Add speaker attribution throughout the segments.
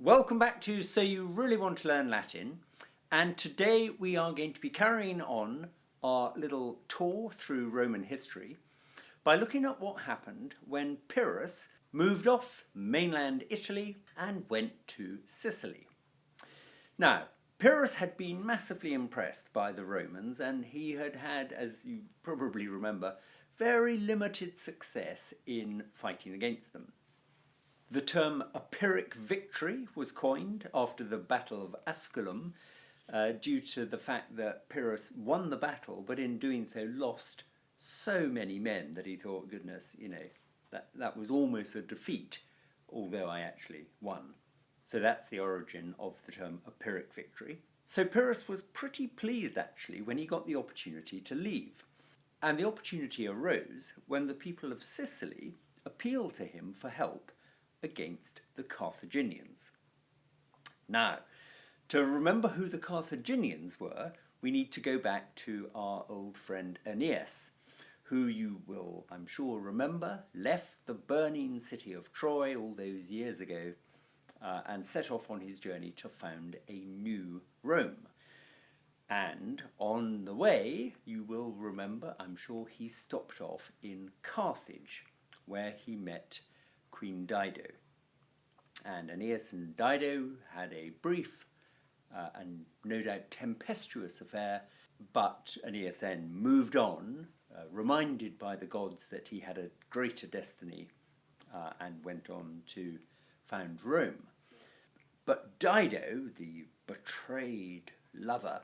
Speaker 1: Welcome back to So You Really Want to Learn Latin, and today we are going to be carrying on our little tour through Roman history by looking at what happened when Pyrrhus moved off mainland Italy and went to Sicily. Now, Pyrrhus had been massively impressed by the Romans, and he had had, as you probably remember, very limited success in fighting against them. The term a Pyrrhic victory was coined after the Battle of Asculum due to the fact that Pyrrhus won the battle, but in doing so lost so many men that he thought, goodness, that was almost a defeat, although I actually won. So that's the origin of the term a Pyrrhic victory. So Pyrrhus was pretty pleased actually when he got the opportunity to leave. And the opportunity arose when the people of Sicily appealed to him for help against the Carthaginians. Now, to remember who the Carthaginians were, we need to go back to our old friend Aeneas, who you will, I'm sure, remember, left the burning city of Troy all those years ago and set off on his journey to found a new Rome. And on the way, you will remember, I'm sure, he stopped off in Carthage, where he met Queen Dido. And Aeneas and Dido had a brief and no doubt tempestuous affair, but Aeneas then moved on, reminded by the gods that he had a greater destiny, and went on to found Rome. But Dido, the betrayed lover,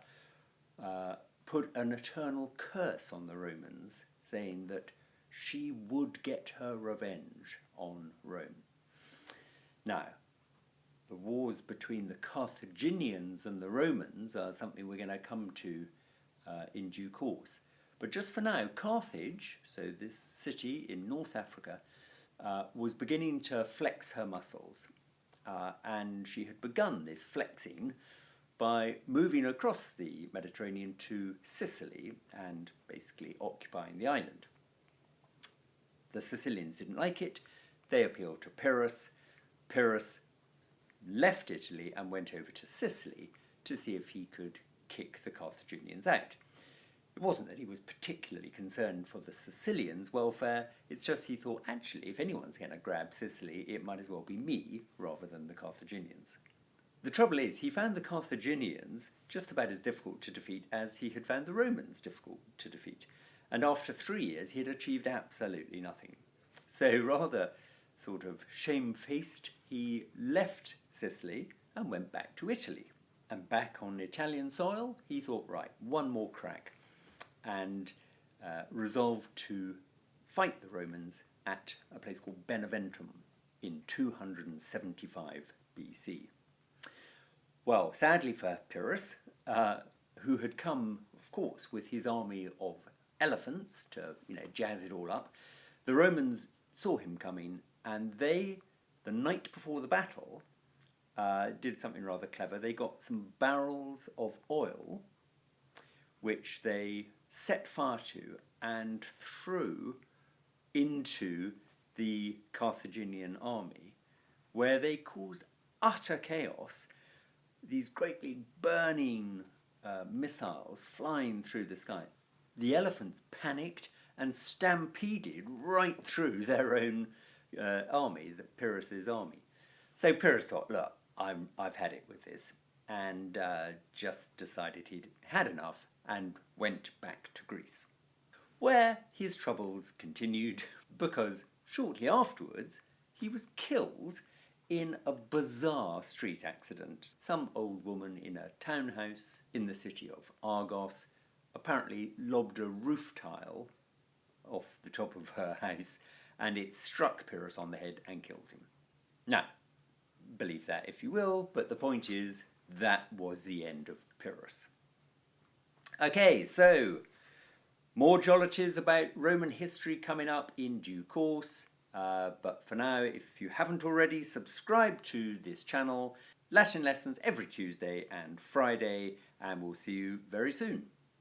Speaker 1: put an eternal curse on the Romans, saying that she would get her revenge on Rome. Now, the wars between the Carthaginians and the Romans are something we're going to come to in due course. But just for now, Carthage, so this city in North Africa, was beginning to flex her muscles. And she had begun this flexing by moving across the Mediterranean to Sicily and basically occupying the island. The Sicilians didn't like it. They appealed to Pyrrhus. Pyrrhus left Italy and went over to Sicily to see if he could kick the Carthaginians out. It wasn't that he was particularly concerned for the Sicilians' welfare, it's just he thought, actually, if anyone's going to grab Sicily, it might as well be me rather than the Carthaginians. The trouble is, he found the Carthaginians just about as difficult to defeat as he had found the Romans difficult to defeat. And after 3 years, he had achieved absolutely nothing. So rather sort of shamefaced, he left Sicily and went back to Italy. And back on Italian soil, he thought, right, one more crack, and resolved to fight the Romans at a place called Beneventum in 275 BC. Well, sadly for Pyrrhus, who had come, of course, with his army of elephants to, jazz it all up, the Romans saw him coming, and they, the night before the battle, did something rather clever. They got some barrels of oil, which they set fire to and threw into the Carthaginian army, where they caused utter chaos. These great big burning missiles flying through the sky. The elephants panicked and stampeded right through their own army, the Pyrrhus's army. So Pyrrhus thought, look, I've had it with this, and just decided he'd had enough and went back to Greece, where his troubles continued because shortly afterwards he was killed in a bizarre street accident. Some old woman in a townhouse in the city of Argos apparently lobbed a roof tile off the top of her house, and it struck Pyrrhus on the head and killed him. Now, believe that if you will, but the point is that was the end of Pyrrhus. Okay, so more jollities about Roman history coming up in due course. But for now, if you haven't already, subscribe to this channel. Latin lessons every Tuesday and Friday, and we'll see you very soon.